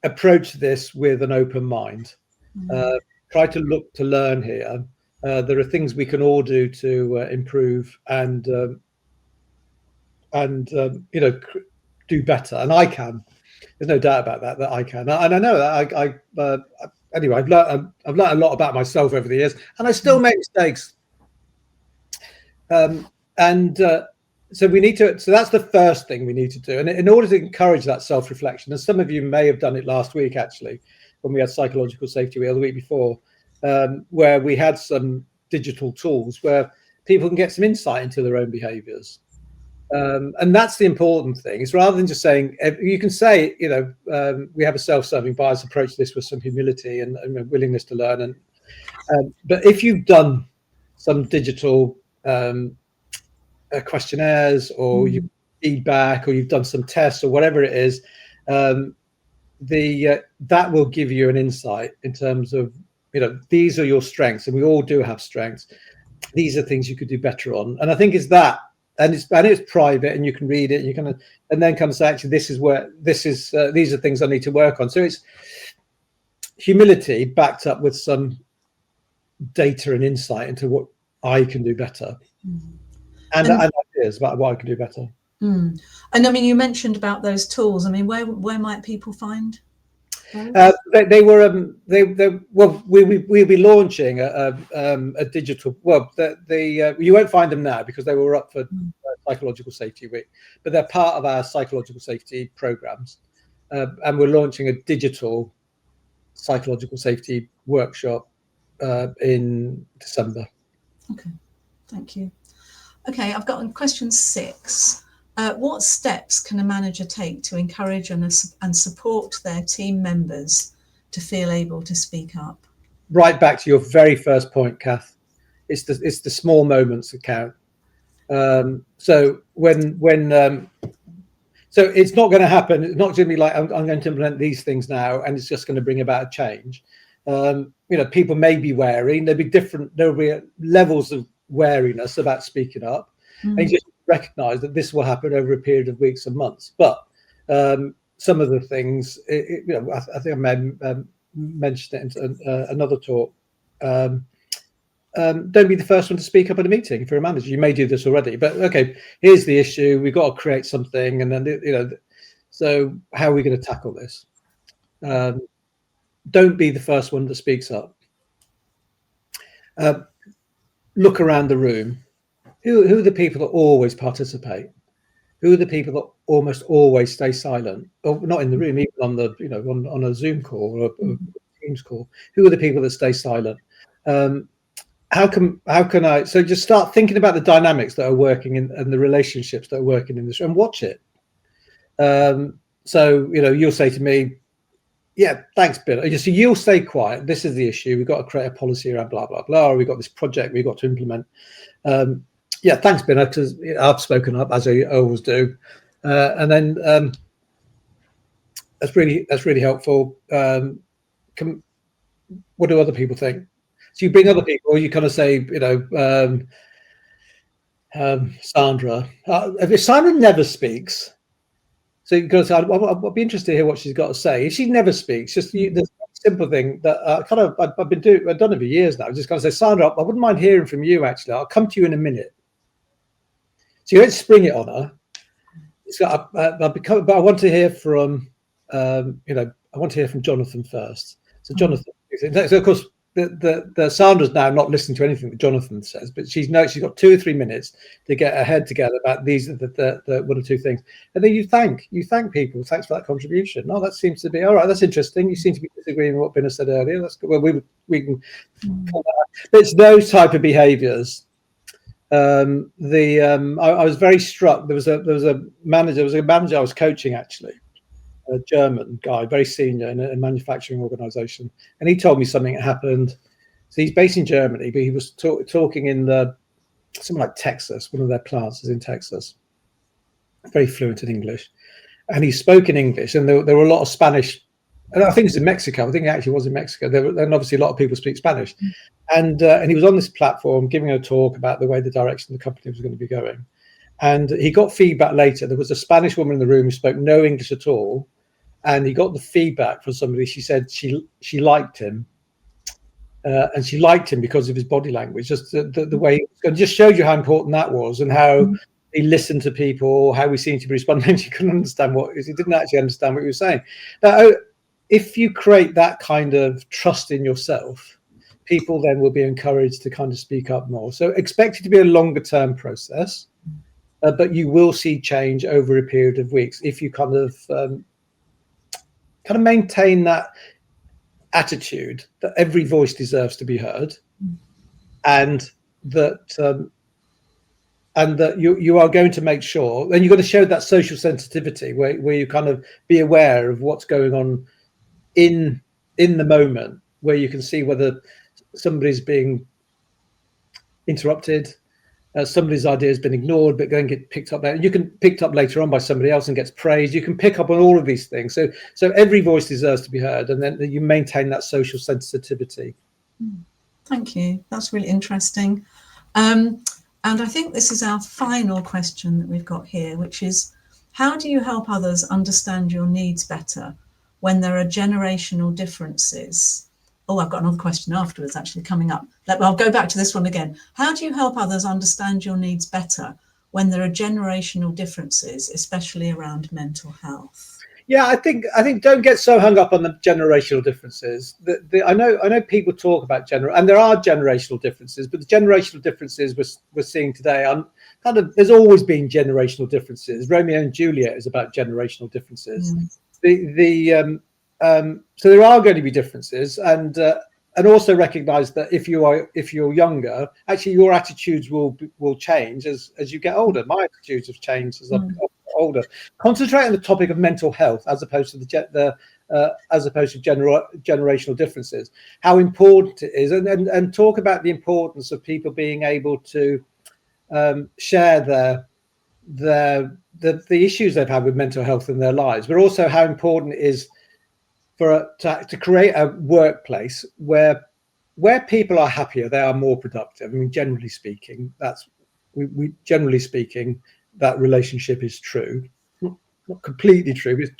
approach this with an open mind. Try to look to learn here. There are things we can all do to improve and do better. And I can. There's no doubt about that I can. And I know that anyway, I've learned a lot about myself over the years, and I still make mistakes. so we need to, so that's the first thing we need to do. And in order to encourage that self-reflection, and some of you may have done it last week, actually, when we had psychological safety week, or the week before, where we had some digital tools where people can get some insight into their own behaviours. And that's the important thing. It's rather than just saying, you can say, you know, we have a self-serving bias approach to this with some humility and willingness to learn. And but if you've done some digital questionnaires, or you feedback, or you've done some tests, or whatever it is, that will give you an insight in terms of, you know, these are your strengths, and we all do have strengths. These are things you could do better on. And I think it's that, and it's private, and you can read it, you can, and then come say, actually, these are things I need to work on. So it's humility backed up with some data and insight into what I can do better. And ideas about what I can do better. And I mean, you mentioned about those tools. I mean, where might people find those? We'll be launching a digital. Well, you won't find them now because they were up for Psychological Safety Week, but they're part of our psychological safety programs, and we're launching a digital psychological safety workshop in December. Okay, thank you. Okay, I've got question 6. What steps can a manager take to encourage and support their team members to feel able to speak up? Right back to your very first point, Kath. It's the small moments that count. So so it's not going to happen. It's not going to be like I'm going to implement these things now, and it's just going to bring about a change. You know, people may be wary. There'll be levels of wariness about speaking up, and you just recognize that this will happen over a period of weeks and months. But some of the things, you know, I think I may mentioned it in another talk. Don't be the first one to speak up at a meeting. For a manager, you may do this already, but okay, here's the issue. We've got to create something, and then, you know, so how are we going to tackle this? Don't be the first one that speaks up. Look around the room. Who are the people that always participate? Who are the people that almost always stay silent? Or not in the room, even on the, you know, on a Zoom call or a Teams call. Who are the people that stay silent? How can I? So just start thinking about the dynamics that are working and the relationships that are working in this, and watch it. So, you know, you'll say to me, yeah, thanks, Bill. So you'll stay quiet. This is the issue. We've got to create a policy around blah, blah, blah. Or we've got this project we've got to implement. Yeah, thanks, Bill, because I've spoken up, as I always do. And then that's really helpful. What do other people think? So you bring other people, or you kind of say, you know, Sandra. If Sandra never speaks, so you go, I'll be interested to hear what she's got to say. If she never speaks, just there's a simple thing that I've done it for years now. Just kind of say, Sandra, I wouldn't mind hearing from you. Actually, I'll come to you in a minute. So you don't spring it on her. But I want to hear from, you know, I want to hear from Jonathan first. So Jonathan, so of course, the Sandra's now not listening to anything that Jonathan says, but she's got 2 or 3 minutes to get her head together about these the 1 or 2 things, and then you thank people. Thanks for that contribution. Oh, that seems to be all right. That's interesting. You seem to be disagreeing with what Binna said earlier. That's good. Well, we can. It's those type of behaviours. I was very struck. There was a manager I was coaching, actually. A German guy, very senior in a manufacturing organization, and he told me something that happened. So he's based in Germany, but he was talking in something like Texas. One of their plants is in Texas. Very fluent in English, and he spoke in English, and there were a lot of Spanish. And I think it's in Mexico. I think it actually was in Mexico. And obviously a lot of people speak Spanish, and he was on this platform giving a talk about the way the direction the company was going to be going. And he got feedback later. There was a Spanish woman in the room who spoke no English at all. And he got the feedback from somebody. She said she liked him, and she liked him because of his body language, just the way it just showed you how important that was, and how he listened to people, how he seemed to be responding. She couldn't understand he didn't actually understand what he was saying. Now, if you create that kind of trust in yourself, people then will be encouraged to kind of speak up more. So expect it to be a longer term process. but you will see change over a period of weeks if you kind of maintain that attitude that every voice deserves to be heard, and that you are going to make sure, and you're going to show that social sensitivity where you kind of be aware of what's going on in the moment, where you can see whether somebody's being interrupted, somebody's idea has been ignored but going to get picked up later. You can picked up later on by somebody else and gets praised. You can pick up on all of these things. So every voice deserves to be heard, and then you maintain that social sensitivity. Thank you. That's really interesting. And I think this is our final question that we've got here, which is, how do you help others understand your needs better when there are generational differences? Oh, I've got another question afterwards actually coming up. I'll go back to this one again. How do you help others understand your needs better when there are generational differences, especially around mental health? Yeah, I think don't get so hung up on the generational differences. I know people talk about and there are generational differences, but the generational differences we're seeing today are kind of, there's always been generational differences. Romeo and Juliet is about generational differences. So there are going to be differences, and also recognise that if you're younger, actually your attitudes will change as you get older. My attitudes have changed as I've got older. Concentrate on the topic of mental health as opposed to generational differences. How important it is, and talk about the importance of people being able to share the issues they've had with mental health in their lives, but also how important it is to create a workplace where people are happier, they are more productive. I mean, generally speaking, generally speaking, that relationship is true. Not completely true, but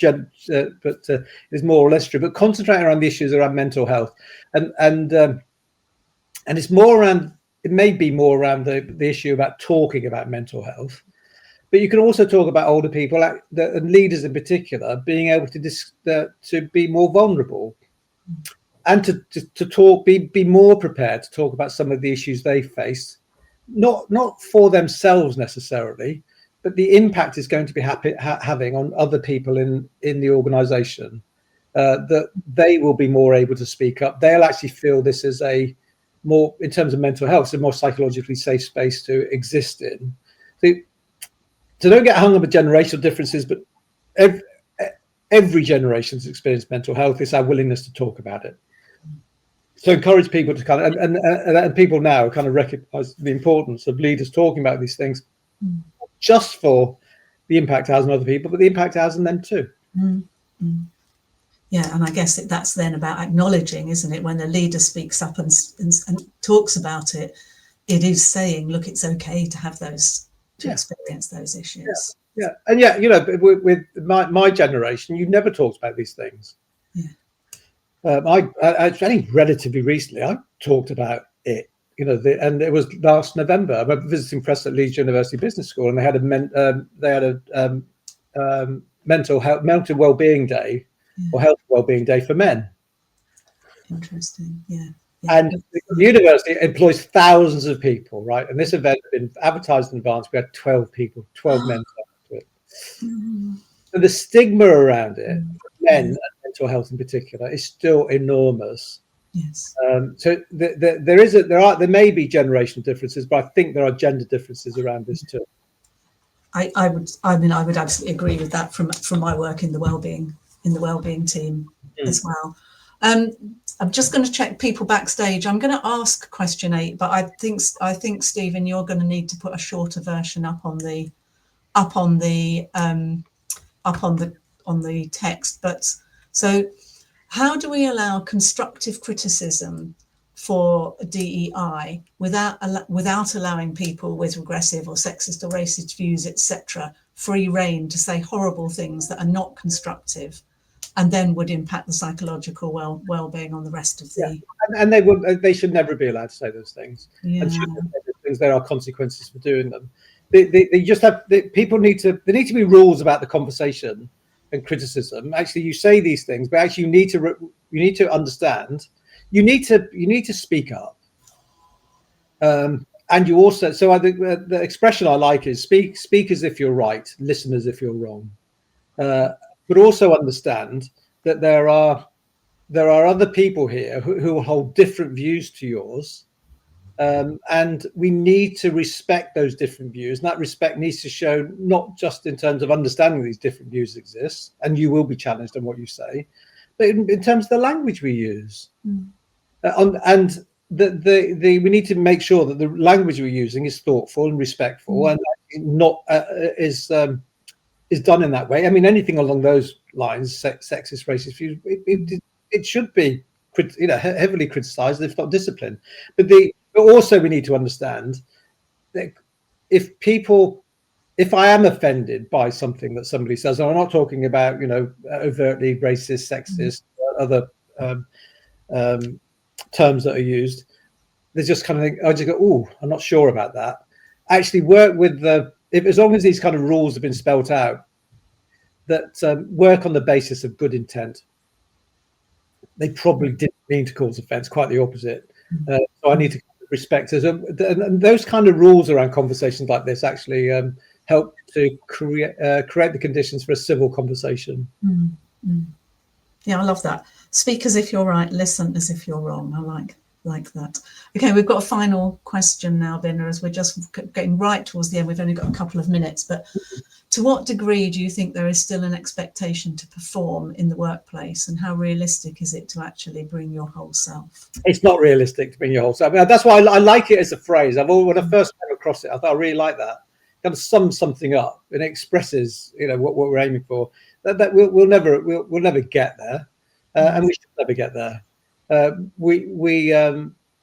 it's more or less true. But concentrating around the issues around mental health, and it's more around. It may be more around the issue about talking about mental health, but you can also talk about older people and leaders in particular being able to be more vulnerable, and to talk, be more prepared to talk about some of the issues they face, not for themselves necessarily, but the impact is going to be having on other people in the organisation. That they will be more able to speak up. They'll actually feel this is a more, in terms of mental health, a more psychologically safe space to exist in. So don't get hung up with generational differences, but every generation's experienced mental health. It's our willingness to talk about it. So encourage people to kind of, and people now kind of recognise the importance of leaders talking about these things, just for the impact it has on other people, but the impact it has on them too. Yeah, and I guess that's then about acknowledging, isn't it? When a leader speaks up and talks about it, it is saying, look, it's okay to have those, to experience those issues. Yeah, and with my generation, you never talked about these things. I only relatively recently I talked about it. And it was last November. I'm visiting press at Leeds University Business School, and they had a mental wellbeing day, or health wellbeing day for men. Interesting. Yeah. And the university employs thousands of people, right? And this event had been advertised in advance. We had 12 men to it. So the stigma around it, men and mental health in particular, is still enormous. Yes. So there may be generational differences, but I think there are gender differences around this too. I would absolutely agree with that from my work in the wellbeing team as well. I'm just going to check people backstage. I'm going to ask question 8, but I think Stephen, you're going to need to put a shorter version up on the text. But so, how do we allow constructive criticism for DEI without allowing people with regressive or sexist or racist views, etc., free rein to say horrible things that are not constructive, and then would impact the psychological well-being on the rest of the... And they should never be allowed to say those things. And there are consequences for doing them. People need to be rules about the conversation and criticism. Actually, you say these things, but actually you need to understand. You need to speak up. and you also, so I think the expression I like is speak as if you're right, listen as if you're wrong, but also understand that there are other people here who will hold different views to yours, and we need to respect those different views. And that respect needs to show not just in terms of understanding these different views exist, and you will be challenged on what you say, but in terms of the language we use. And we need to make sure that the language we're using is thoughtful and respectful, and not is done in that way. I mean, anything along those lines, sexist, racist views, it should be, heavily criticised, if not disciplined. But also we need to understand that if I am offended by something that somebody says, and I'm not talking about overtly racist, sexist, other terms that are used, there's just kind of think, I just go, oh, I'm not sure about that. Actually work with as long as these kind of rules have been spelt out, that work on the basis of good intent. They probably didn't mean to cause offence, quite the opposite. So I need to respect it. And those kind of rules around conversations like this actually help to create the conditions for a civil conversation. Yeah, I love that. Speak as if you're right, listen as if you're wrong. I like that. Okay, we've got a final question now, Binna, as we're just getting right towards the end. We've only got a couple of minutes, but to what degree do you think there is still an expectation to perform in the workplace, and how realistic is it to actually bring your whole self? It's not realistic to bring your whole self. I mean, that's why I like it as a phrase. When I first came across it, I thought I really like that. Kind of sums something up and expresses, what we're aiming for. That we'll never get there, and we should never get there.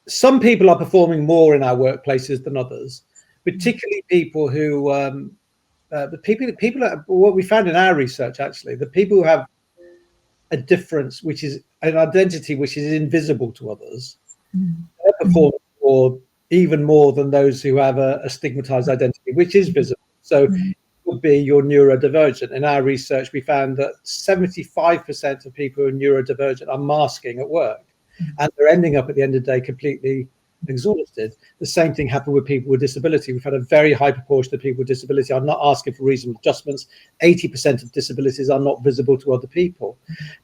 Some people are performing more in our workplaces than others, particularly people who. The people what we found in our research, actually, the people who have a difference, which is an identity which is invisible to others, they perform even more than those who have a stigmatized identity, which is visible. So it would be you're neurodivergent. In our research, we found that 75% of people who are neurodivergent are masking at work, and they're ending up at the end of the day completely exhausted. The same thing happened with people with disability. We've had a very high proportion of people with disability are not asking for reasonable adjustments. 80% of disabilities are not visible to other people.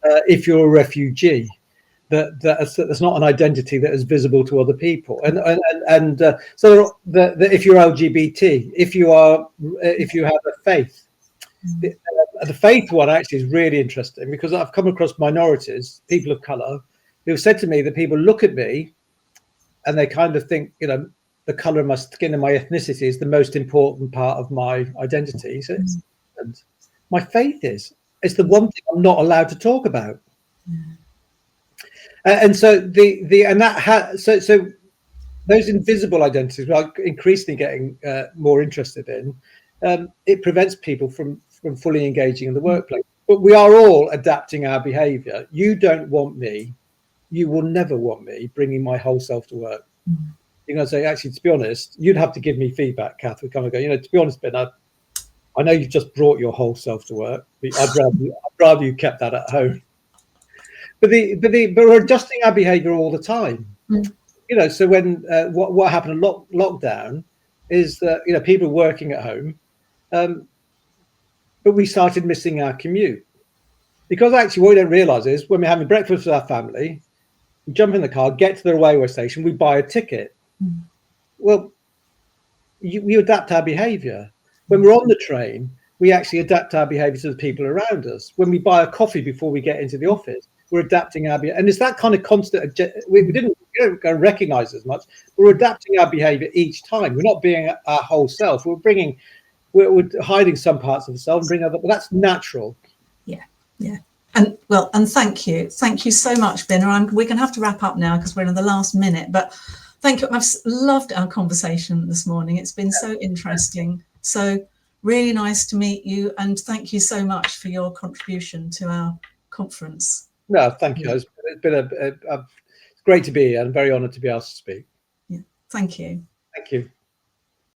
If you're a refugee, that's not an identity that is visible to other people. So if you're LGBT, if you have a faith, the faith one actually is really interesting, because I've come across minorities, people of colour, who have said to me that people look at me and they kind of think, the colour of my skin and my ethnicity is the most important part of my identity. So my faith it's the one thing I'm not allowed to talk about. And so so those invisible identities we are increasingly getting more interested in. It prevents people from fully engaging in the workplace. But we are all adapting our behaviour. You don't want me. You will never want me bringing my whole self to work. You're going to say, actually, to be honest, you'd have to give me feedback, Kath. We kind of go, to be honest, Ben, I know you've just brought your whole self to work. But I'd rather you kept that at home. But we're adjusting our behaviour all the time. So when what happened in lockdown is that people were working at home, but we started missing our commute, because actually what we don't realise is when we're having breakfast with our family, we jump in the car, get to the railway station, we buy a ticket. Well, we adapt our behaviour. When we're on the train, we actually adapt our behaviour to the people around us. When we buy a coffee before we get into the office, we're adapting our behaviour. And it's that kind of constant, we don't go recognise as much, but we're adapting our behaviour each time. We're not being our whole self. We're hiding some parts of ourselves and bringing other, but that's natural. Yeah. And thank you so much, Binna. We're going to have to wrap up now because we're in the last minute, but thank you. I've loved our conversation this morning. It's been so interesting. So really nice to meet you, and thank you so much for your contribution to our conference. No, thank you. It's been it's great to be here. I'm very honoured to be asked to speak. Yeah, thank you. Thank you.